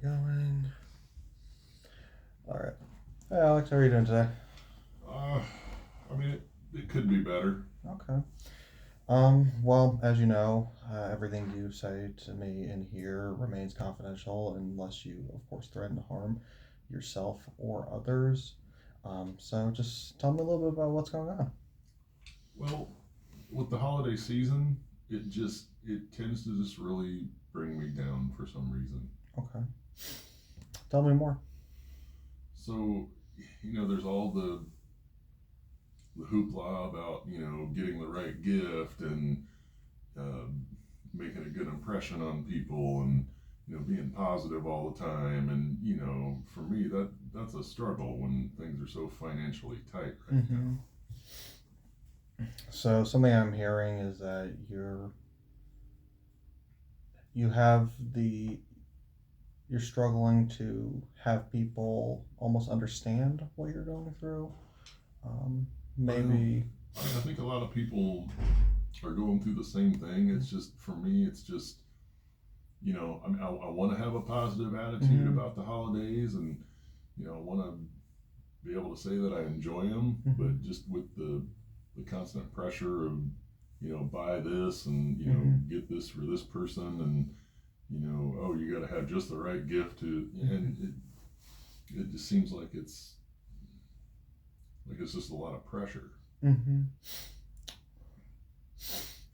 Going. All right. Hey, Alex, how are you doing today? Uh, it could be better. Okay. Well, as you know, everything you say to me in here remains confidential unless you, of course, threaten to harm yourself or others. So just tell me a little bit about what's going on. Well, with the holiday season, it tends to just really bring me down for some reason. Okay. Tell me more. So, there's all the hoopla about getting the right gift and uh, making a good impression on people and being positive all the time. And for me, that's a struggle when things are so financially tight right Mm-hmm. now. So something I'm hearing is that you have the you're struggling to have people almost understand what you're going through. Um, Well, maybe. I think a lot of people are going through the same thing. It's just for me, it's just I want to have a positive attitude Mm-hmm. about the holidays, and I want to be able to say that I enjoy them. Mm-hmm. But just with the constant pressure of buy this and Mm-hmm. get this for this person, and oh, you got to have just the right gift to, Mm-hmm. and it just seems like it's just a lot of pressure. Mm-hmm.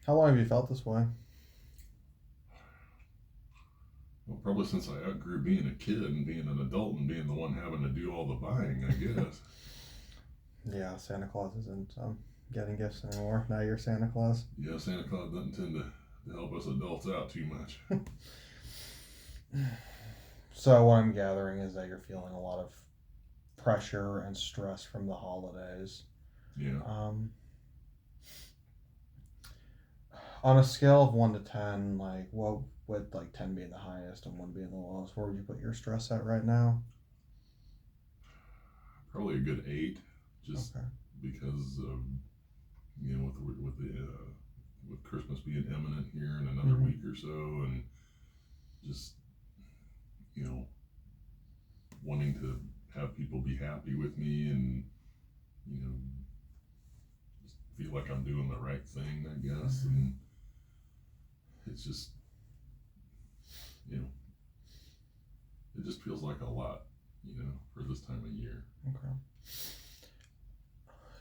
How long have you felt this way? Well, probably since I outgrew being a kid and being an adult and being the one having to do all the buying, I guess. Yeah, Santa Claus isn't getting gifts anymore. Now you're Santa Claus. Yeah, Santa Claus doesn't tend to help us adults out too much. So what I'm gathering is that you're feeling a lot of pressure and stress from the holidays. Yeah. Um, on a scale of 1 to 10, like what would like 10 being the highest and one being the lowest? Where would you put your stress at right now? Probably a good 8, just Okay. because of with Christmas being imminent here in another Mm-hmm. week or so, and just you know wanting to have people be happy with me and you know just feel like I'm doing the right thing, I guess, Mm-hmm. and it's just you know it just feels like a lot, for this time of year. Okay.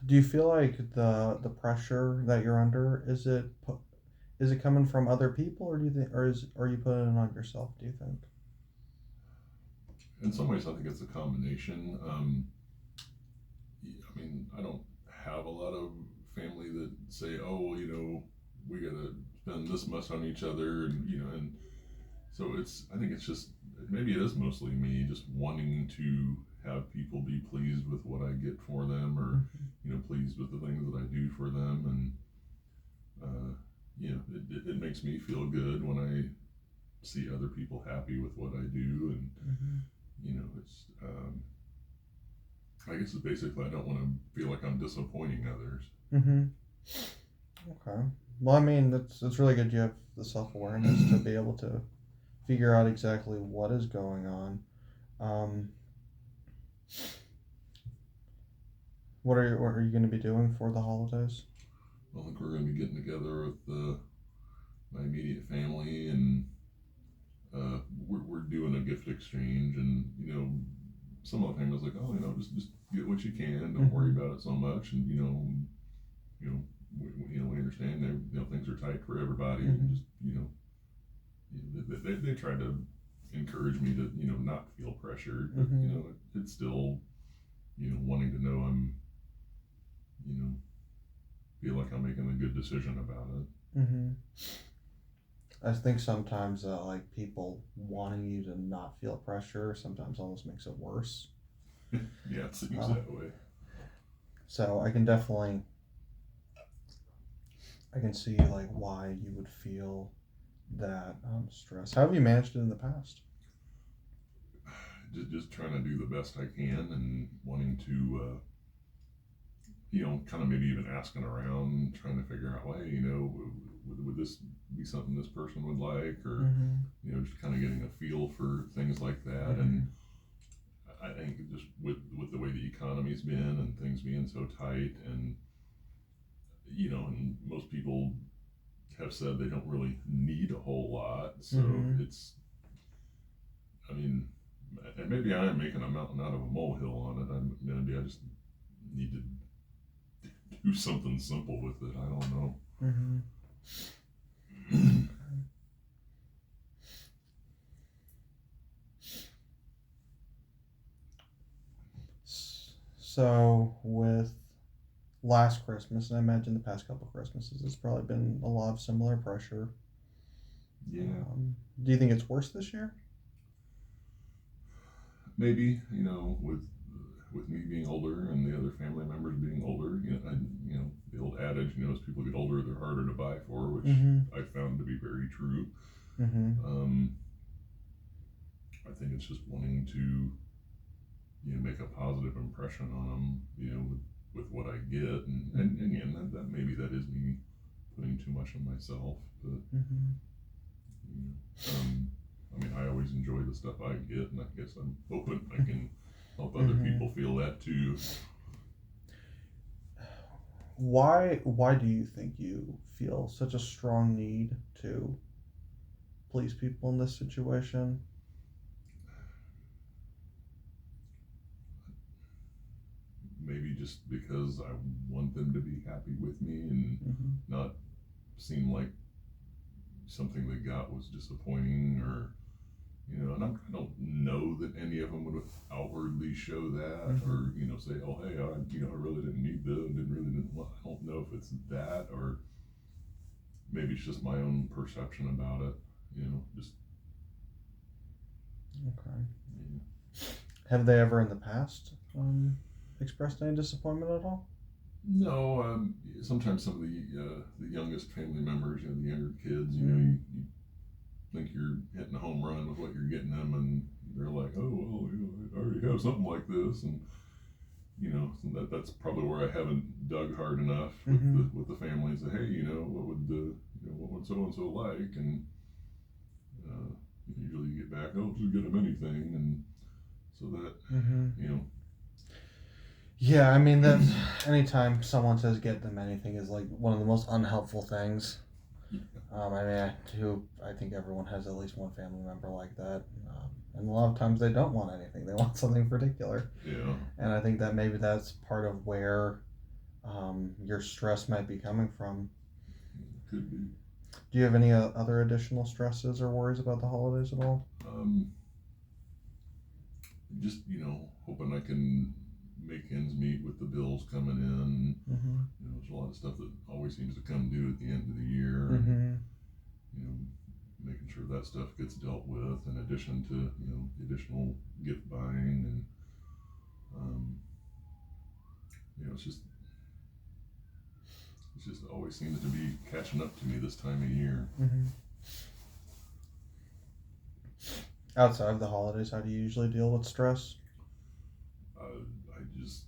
Do you feel like the pressure that you're under is it coming from other people, or do you think, or is are you putting it on yourself? Do you think? In some ways, I think it's a combination. I mean, I don't have a lot of family that say, "Oh, well, we gotta spend this much on each other," and so I think it's just maybe it is mostly me just wanting to have people be pleased with what I get for them, or Mm-hmm. pleased with the things that I do for them, and it makes me feel good when I see other people happy with what I do, and Mm-hmm. it's I guess it's basically I don't want to feel like I'm disappointing others. Mm-hmm. Okay. Well, I mean, that's really good. You have the self awareness to be able to figure out exactly what is going on. Um, what are you going to be doing for the holidays? I think we're going to be getting together with my immediate family, and we're doing a gift exchange, and some of the family's like, oh, just get what you can, don't worry Mm-hmm. about it so much, and you know we understand that things are tight for everybody, and Mm-hmm. just they try to encourage me to not feel pressured, but Mm-hmm. it's still wanting to know I'm you know feel like I'm making a good decision about Mm-hmm. I think sometimes like people wanting you to not feel pressure sometimes almost makes it worse. it. Yeah, it seems Uh, that way. so I can see like why you would feel that stress. How have you managed it in the past? Just trying to do the best I can and wanting to kind of maybe even asking around, trying to figure out, well, hey, would this be something this person would like, or Mm-hmm. just kind of getting a feel for things like that. Mm-hmm. And I think just with the way the economy's been and things being so tight, and and most people have said they don't really need a whole lot. So Mm-hmm. it's, I mean, and maybe I am making a mountain out of a molehill on it. Maybe I just need to do something simple with it. I don't know. Mm-hmm. So with last Christmas, and I imagine the past couple of Christmases, it's probably been a lot of similar pressure. Yeah, Do you think it's worse this year? maybe with me being older and the other family members being older, the old adage, as people get older, they're harder to buy for, which Mm-hmm. I found to be very true. Mm-hmm. I think it's just wanting to make a positive impression on them, with what I get, and again, that maybe that is me putting too much on myself, but Mm-hmm. I mean, I always enjoy the stuff I get, and I guess I'm hoping I can help other Mm-hmm. people feel that too. Why do you think you feel such a strong need to please people in this situation? Maybe just because I want them to be happy with me and Mm-hmm. not seem like something they got was disappointing, or and I don't know that any of them would outwardly show that, Mm-hmm. or say, oh hey, I really didn't need this, didn't well, I don't know if it's that, or maybe it's just my own perception about it, just Okay. yeah. Have they ever in the past expressed any disappointment at all? No, sometimes some of the youngest family members, the younger kids, Mm-hmm. you think you're hitting a home run with what you're getting them, and they're like, oh well, I already have something like this, and so that's probably where I haven't dug hard enough with Mm-hmm. the family. Say, hey, what would so and so like, and uh, usually you get back, oh, just get them anything, and so that Mm-hmm. you know, Yeah, I mean that anytime someone says get them anything is like one of the most unhelpful things. I mean, I think everyone has at least one family member like that, and a lot of times they don't want anything; they want something particular. yeah, And I think that maybe that's part of where your stress might be coming from. could be. Do you have any other additional stresses or worries about the holidays at all? Um, just hoping I can make ends meet with the bills coming in. Mm-hmm. There's a lot of stuff that always seems to come due at the end of the year, and Mm-hmm. you know, making sure that stuff gets dealt with, in addition to the additional gift buying, and um, it's just always seems to be catching up to me this time of year. Mm-hmm. Outside of the holidays, how do you usually deal with stress? I just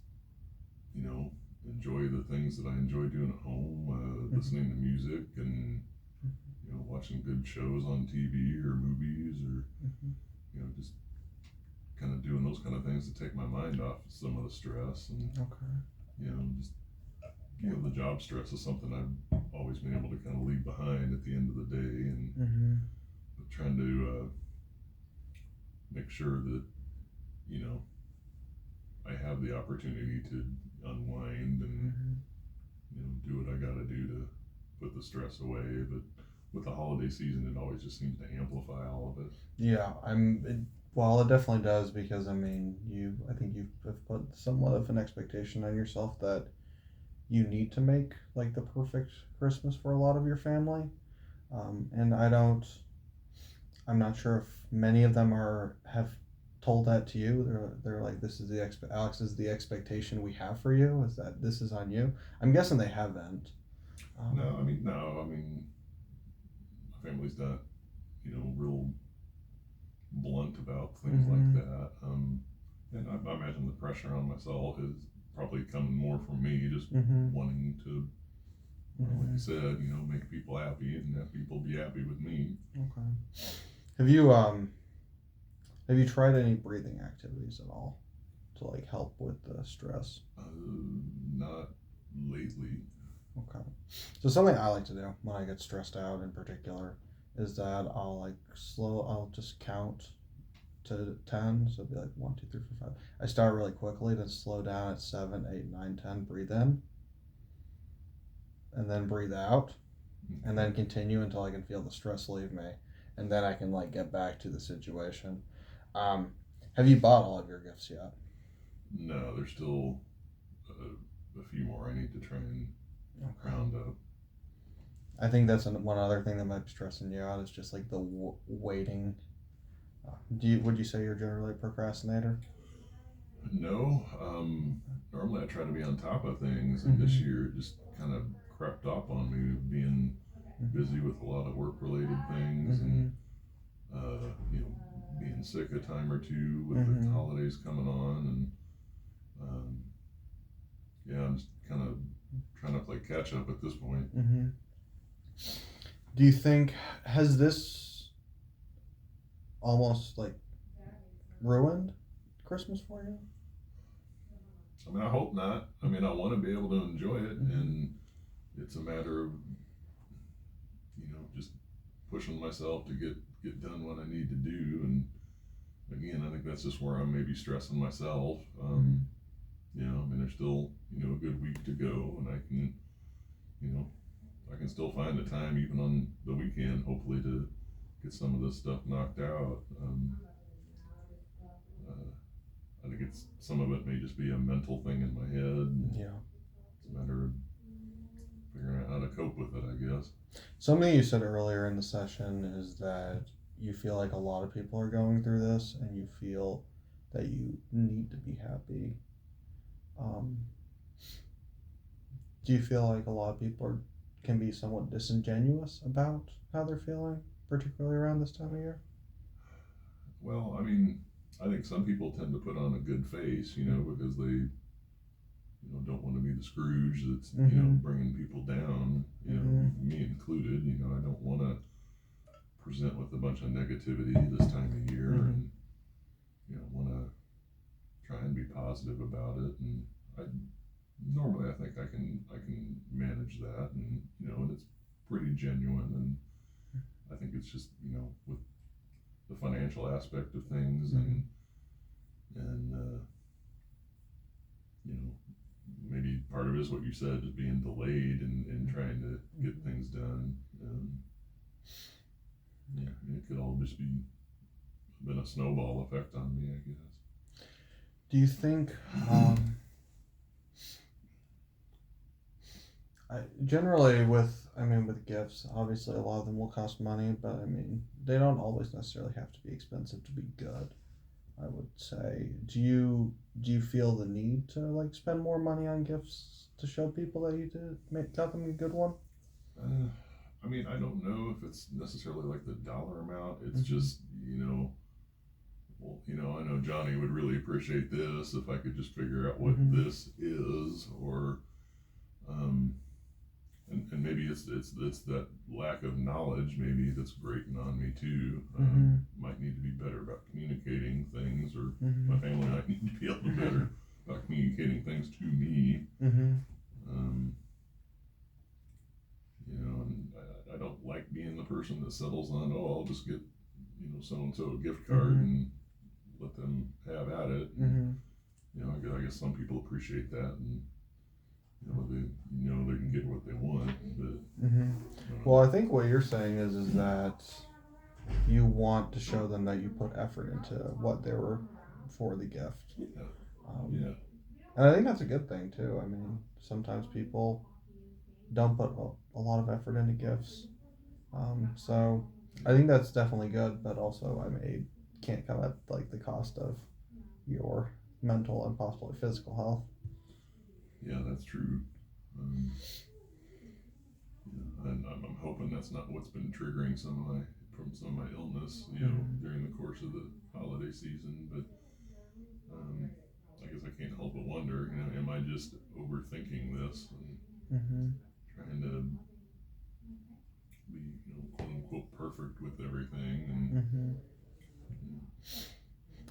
enjoy the things that I enjoy doing at home, listening to music, and watching good shows on TV or movies, or Mm-hmm. just kind of doing those kind of things to take my mind off some of the stress, and Okay. just the job stress is something I've always been able to kind of leave behind at the end of the day, and Mm-hmm. trying to make sure that I have the opportunity to unwind and Mm-hmm. do what I got to do to put the stress away. But with the holiday season, it always just seems to amplify all of it. Yeah, well, it definitely does because I think you've put somewhat of an expectation on yourself that you need to make like the perfect Christmas for a lot of your family, and I'm not sure if many of them have told that to you. They're like, this is Alex is the expectation we have for you. Is that this is on you? I'm guessing they haven't. No. I mean, my family's not, real blunt about things like Mm-hmm. that. And I imagine the pressure on myself is probably coming more from me, just Mm-hmm. wanting to Like you said, make people happy and have people be happy with me. Okay. Have you tried any breathing activities at all to like help with the stress? Not lately. Okay. So something I like to do when I get stressed out in particular is that I'll just count to 10. So it'd be like 1, 2, 3, 4, 5. I start really quickly, then slow down at 7, 8, 9, 10. Breathe in, and then breathe out, and then continue until I can feel the stress leave me, and then I can like get back to the situation. Um, have you bought all of your gifts yet? No, there's still a few more I need to try and Okay. round up. I think that's one other thing that might be stressing you out is just like the waiting. Would you say you're generally a procrastinator? No, normally I try to be on top of things, and this year it just kind of crept up on me, being busy with a lot of work related things, and being sick a time or two with the holidays coming on, and um, yeah, I'm just kind of trying to play catch up at this point. Do you think has this almost like ruined Christmas for you? I mean, I hope not. I mean, I want to be able to enjoy it, and it's a matter of just pushing myself to get done what I need to do. And again, I think that's just where I'm maybe stressing myself. I mean, there's still a good week to go, and I can still find the time even on the weekend, hopefully, to get some of this stuff knocked out. I think it's some of it may just be a mental thing in my head. Yeah. It's a matter of figuring out how to cope with it, I guess. Something you said earlier in the session is that you feel like a lot of people are going through this, and you feel that you need to be happy. Um, do you feel like a lot of people can be somewhat disingenuous about how they're feeling, particularly around this time of year? Well, I mean, I think some people tend to put on a good face, because they, don't want to be the Scrooge that's, bringing people down, me included. I don't want to present with a bunch of negativity this time of year, and, want to try and be positive about it. And I normally I think I can manage that, and it's pretty genuine. And I think it's just, with the financial aspect of things, and maybe part of it is what you said, is being delayed and trying to get things done. It could all just been a snowball effect on me, I guess. Do you think generally with gifts, obviously a lot of them will cost money, but I mean they don't always necessarily have to be expensive to be good. I would say, do you feel the need to like spend more money on gifts to show people that you got them a good one? I mean, I don't know if it's necessarily like the dollar amount. It's just, well, I know Johnny would really appreciate this if I could just figure out what this is, or and maybe it's that lack of knowledge maybe that's grating on me too. Might need to be better about communicating things, or my family might need to be able to be better about communicating things to me. And I don't like being the person that settles on, oh, I'll just get so and so a gift card and let them have at it. I guess some people appreciate that, and they can get what they want. But well, I think what you're saying is that you want to show them that you put effort into what they were for the gift. Yeah. And I think that's a good thing too. I mean, sometimes people don't put a lot of effort into gifts. So I think that's definitely good, but also I mean, it can't come at like the cost of your mental and possibly physical health. Yeah, that's true. And I'm hoping that's not what's been triggering some of my illness, during the course of the holiday season. But I guess I can't help but wonder, am I just overthinking this and trying to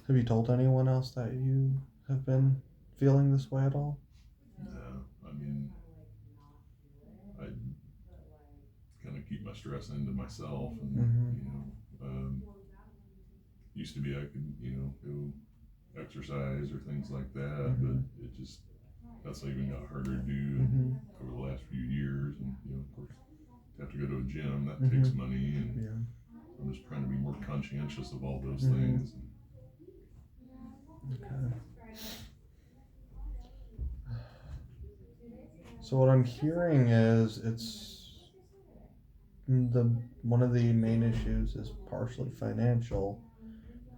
Have you told anyone else that you have been feeling this way at all? No, I mean, I kind of keep my stress into myself, and Mm-hmm. used to be I could go exercise or things like that, but Mm-hmm. it just that's even got harder to do Mm-hmm. over the last few years, and of course, to have to go to a gym that Mm-hmm. takes money, and Yeah. I'm just trying to be more conscientious of all those Mm-hmm. things. Okay. So what I'm hearing is the one of the main issues is partially financial,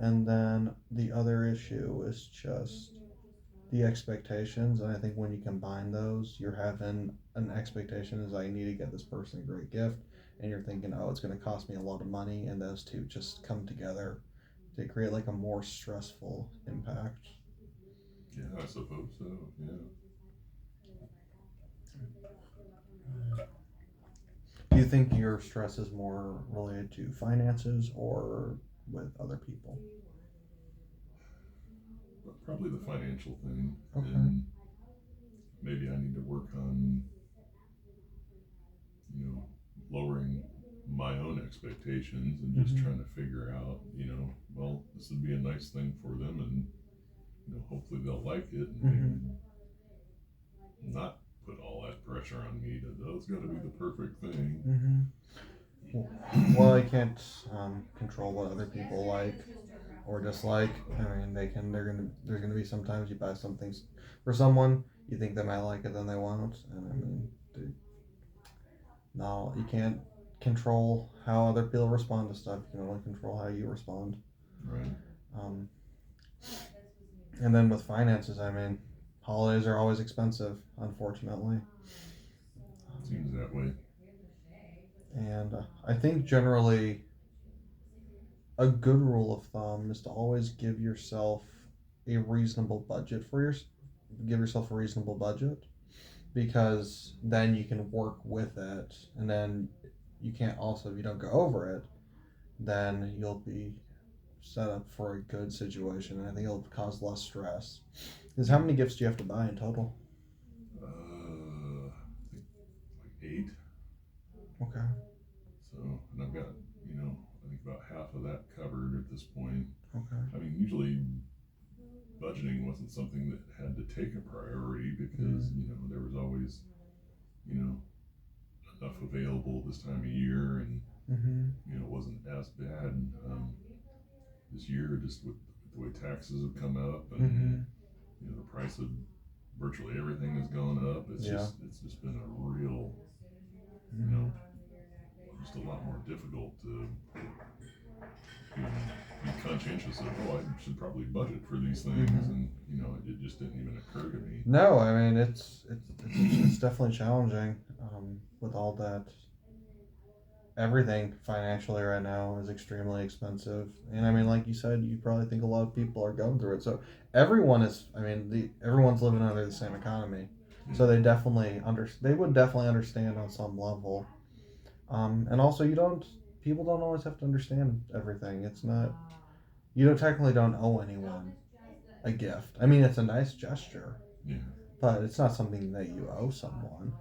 and then the other issue is just the expectations. And I think when you combine those, you're having an expectation is I need to get this person a great gift, and you're thinking, oh, it's going to cost me a lot of money, and those two just come together to create like a more stressful impact. Yeah, I suppose so. Yeah. Do you think your stress is more related to finances or with other people? But probably the financial thing, Okay. and maybe I need to work on lowering my own expectations and just Mm-hmm. trying to figure out, well, this would be a nice thing for them, and hopefully they'll like it, and Mm-hmm. maybe not put all that pressure on me to, oh, it's got to be the perfect thing. Mm-hmm. Well, I can't control what other people like or dislike. I mean, they can. They're gonna. There's gonna be sometimes you buy some things for someone, you think they might like it, then they won't. And I mean, dude, no, you can't control how other people respond to stuff. You can only control how you respond. Right. Um, and then with finances, I mean, holidays are always expensive, unfortunately. Seems that way. And I think generally a good rule of thumb is to always give yourself a reasonable budget for your give yourself a reasonable budget, because then you can work with it, and then you can't also, if you don't go over it, then you'll be set up for a good situation, and I think it'll cause less stress. Because how Yeah. many gifts do you have to buy in total? I think like 8. Okay. So, and I've got, I think about half of that covered at this point. Okay. I mean, usually budgeting wasn't something that had to take a priority because, Mm. there was always, you know, enough available this time of year, and, Mm-hmm. it wasn't as bad. This year, just with the way taxes have come up, and, Mm-hmm. the price of virtually everything has gone up. Yeah. It's just been a real, you Mm-hmm. know, just a lot more difficult to even be conscientious of, oh, I should probably budget for these things, Mm-hmm. and it just didn't even occur to me. No, I mean it's definitely challenging with all that. Everything financially right now is extremely expensive, and I mean, like you said, you probably think a lot of people are going through it. So everyone is. I mean, everyone's living under the same economy, so Yeah. they definitely They would definitely understand on some level. And also, you don't. People don't always have to understand everything. It's not. You don't technically don't owe anyone a gift. I mean, it's a nice gesture, Yeah. but it's not something that you owe someone.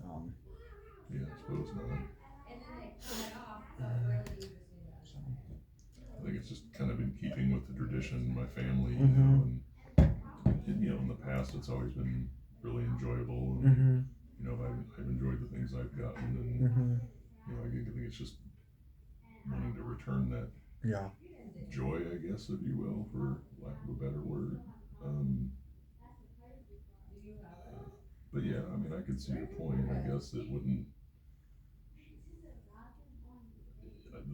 Um, Yeah, I suppose not. so. I think it's just kind of in keeping with the tradition in my family, Mm-hmm. and in the past it's always been really enjoyable, and Mm-hmm. I've enjoyed the things I've gotten, and Mm-hmm. I think it's just wanting to return that Yeah. joy, I guess, if you will, for lack of a better word. Um, but yeah, I mean, I could see your point. I guess it wouldn't.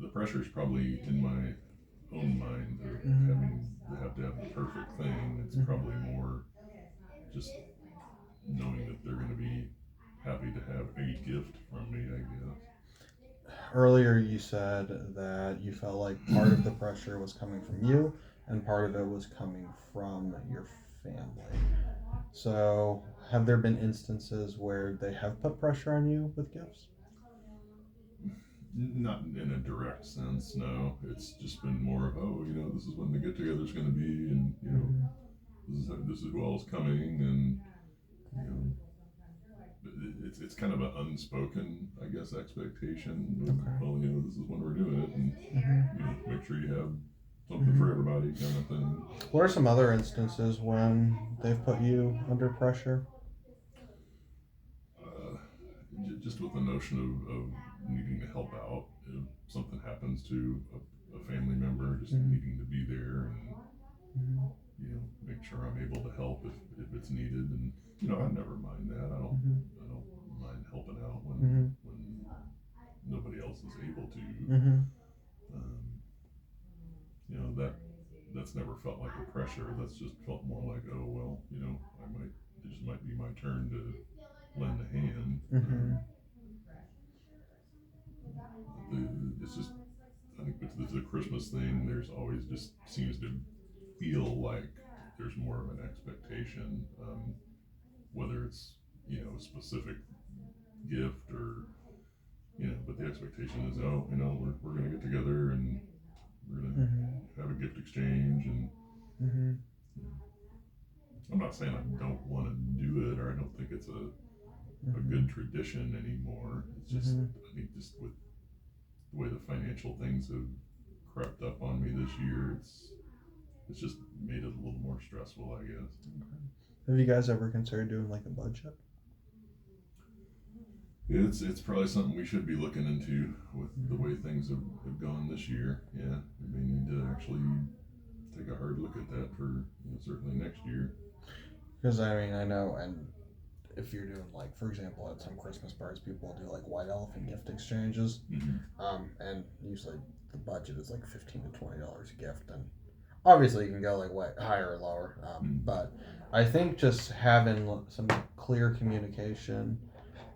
The pressure's probably in my own mind of Mm-hmm. having to have the perfect thing. It's Mm-hmm. probably more just knowing that they're going to be happy to have a gift from me, I Earlier, you said that you felt like part of the pressure was coming from you, and part of it was coming from your family. So, have there been instances where they have put pressure on you with gifts? guess. Not in a direct sense, no. It's just been more of, oh, this is when the get together's going to be, and Mhm. this is who all's coming, and you know, it's kind of an unspoken, I guess, expectation. Okay. Well, this is when we're doing it, and Mhm. make sure you have something for Mhm. everybody, kind of thing. What are some other instances when they've put you under pressure? Uh, just with the notion of needing to help out if something happens to a family member, just Mhm. needing to be there and Mhm. make sure I'm able to help if it's needed. And I never mind that. Mhm. I don't mind helping out Mhm. when nobody else is able to. Mhm. Um, that's never felt like a pressure. That's just felt more like, oh well, it just might be my turn to lend a hand. Mhm. It's just, I think with the Christmas thing, there's always just seems to feel like there's more of an expectation, whether it's a specific gift or but the expectation is, oh, we're gonna get together and we're gonna Mhm. have a gift exchange. And Mhm. I'm not saying I don't want to do it or I don't think it's a good Mhm. tradition anymore. It's just, Mhm. I think, just with the way the financial things have crept up on me this year, it's just made it a little more stressful, I guess. Have you guys ever considered doing like a budget? It's probably something we should be looking into with the Mhm. way things have gone this year. Yeah, we may need to actually take a hard look at that for certainly next year. Because I mean, I know, and if you're doing like, for example, at some Christmas parties, people do like white elephant gift exchanges, Mm-hmm. and usually the budget is like $15 to $20 a gift, and obviously you can go like way higher or lower, Mm-hmm. but I think just having some clear communication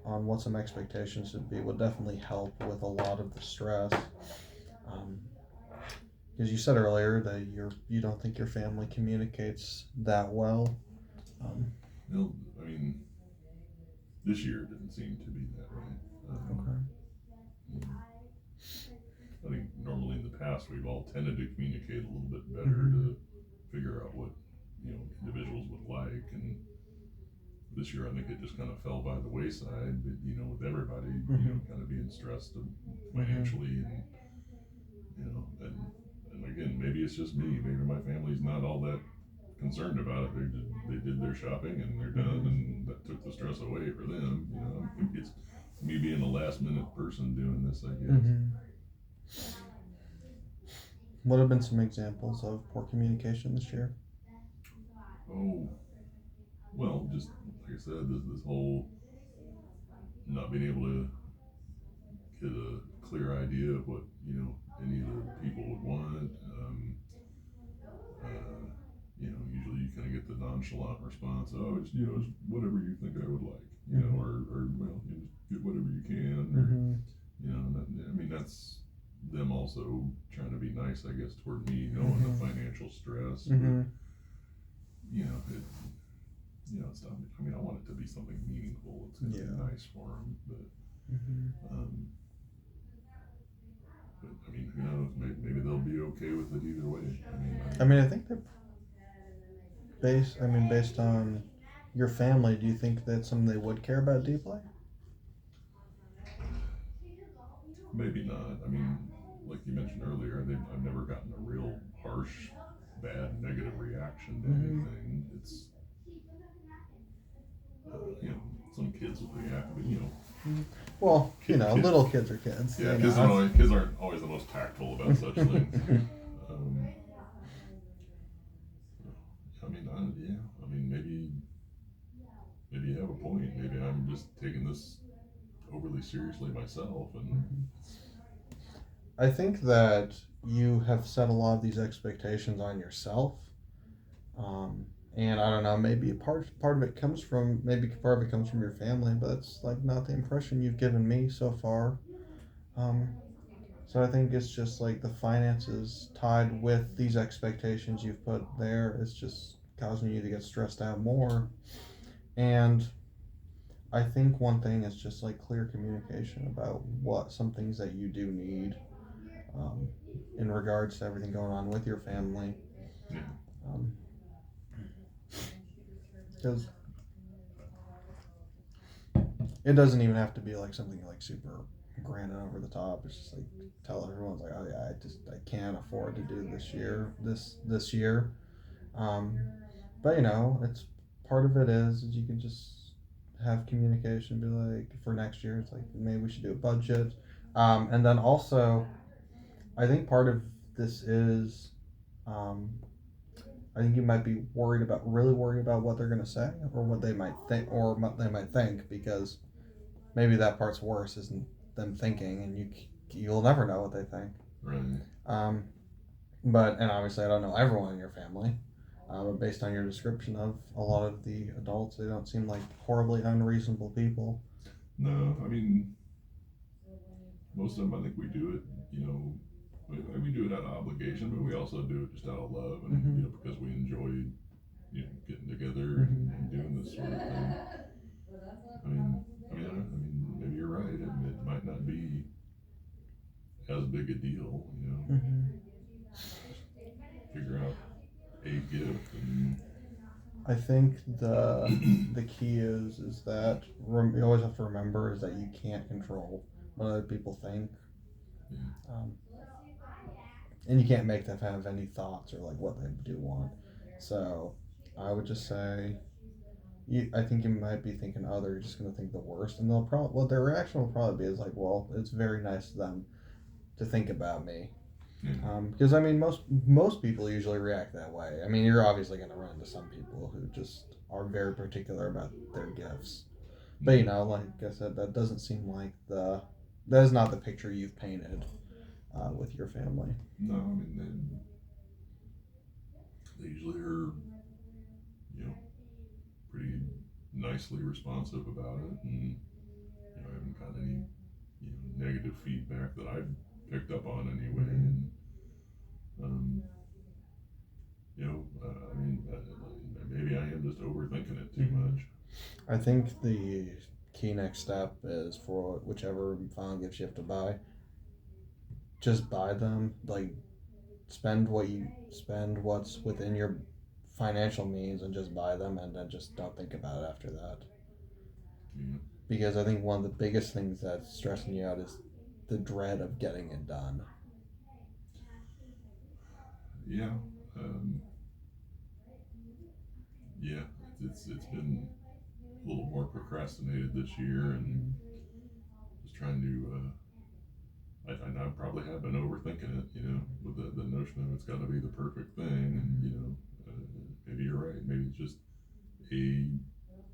on what some expectations should be would definitely help with a lot of the stress. Um, because you said earlier that you don't think your family communicates that well. Um, Well, I mean, this year didn't seem to be that way. okay. You know, I think normally in the past we've all tended to communicate a little bit better Mm-hmm. to figure out what individuals would like, and this year I think it just kind of fell by the wayside. But, with everybody Mm-hmm. kind of being stressed Mm-hmm. financially, and and again, maybe it's just me. Maybe my family's not all that concerned about it. They did their shopping and they're done, Mm-hmm. and that took the stress away for them. Maybe it's me being a last minute person doing this, I guess. Mm-hmm. What have been some examples of poor communication this year? Oh, well, just like I said, this whole not being able to get a clear idea of what any of the people would want. Usually you kind of get the nonchalant response, "Oh, it's whatever you think I would like," Mm-hmm. or well, just get whatever you can, or Mm-hmm. I mean that's them also trying to be nice, I guess, toward me, knowing the Mm-hmm. financial stress, but Mm-hmm. it it's not. I mean, I want it to be something meaningful. It's going to be Yeah. nice for them, Mm-hmm. um, but I mean, who knows? Maybe they'll be okay with it either way. I mean, I mean, I think that based on your family, do you think that's something they would care about deeply? maybe not. I mean, like you mentioned earlier, I've never gotten a real harsh, bad, negative reaction to Mm-hmm. anything. It's you know, some kids will react, but Well, kid, little kids are kids. yeah, You know. kids aren't always the most tactful about such things. Um, I mean, yeah, I mean, maybe you have a point. Maybe I'm just taking this overly seriously myself, and I think that you have set a lot of these expectations on yourself, um, and I don't know. Maybe part of it comes from your family, but it's like not the impression you've given me so far. Um, so I think it's just like the finances tied with these expectations you've put there. It's just causing you to get stressed out more, and I think one thing is just like clear communication about what some things that you do need, um, in regards to everything going on with your family. Yeah. Because it doesn't even have to be like something like super grand and over the top. It's just like tell everyone's like, oh yeah, I can't afford to do this year. Um, but it's part of it is you can just have communication. Be like for next year, it's like maybe we should do a budget. And then also, I think part of this is, um, I think you might be really worried about what they're gonna say or what they might think or what they might think because maybe that part's worse isn't them thinking and you'll never know what they think. Right. Um, but and obviously I don't know everyone in your family, but based on your description of a lot of the adults, they don't seem like horribly unreasonable people. No, I mean, most of them, I think we do it, you know, we do it out of obligation, but we also do it just out of love and, Mm-hmm. because we enjoy, getting together Mm-hmm. and doing this sort of thing. I mean, maybe you're right. It might not be as big a deal, Mm-hmm. figure out a gift and, I think the key is that you always have to remember is that you can't control what other people think, yeah, um, and you can't make them have any thoughts or like what they do want. So I would just say I think you might be thinking, oh, they're just gonna think the worst, and they'll probably well their reaction will probably be is like, well, it's very nice of them to think about me, yeah, because I mean most people usually react that way. I mean, you're obviously gonna run into some people who just are very particular about their gifts, but yeah. like I said, that doesn't seem like that is not the picture you've painted with your family. No, I mean, they usually are, you know, pretty nicely responsive about it, and, I haven't got any, negative feedback that I've picked up on anyway, and, um, maybe I am just overthinking it too Mm-hmm. much. I think the key next step is for whichever final gifts you have to buy, just buy them. Like spend what's within your financial means and just buy them, and then just don't think about it after that. Yeah, Because I think one of the biggest things that's stressing you out is the dread of getting it done. yeah, um, yeah. It's been a little more procrastinated this year, and just trying to. I know I probably have been overthinking it, with the notion of it's got to be the perfect thing, and, maybe you're right. Maybe it's just a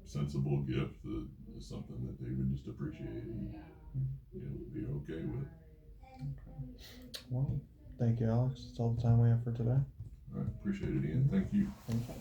sensible gift that is something that they would just appreciate and, be okay with. Well, thank you, Alex. That's all the time we have for today. All right, appreciate it, Ian. Thank you. Thank you.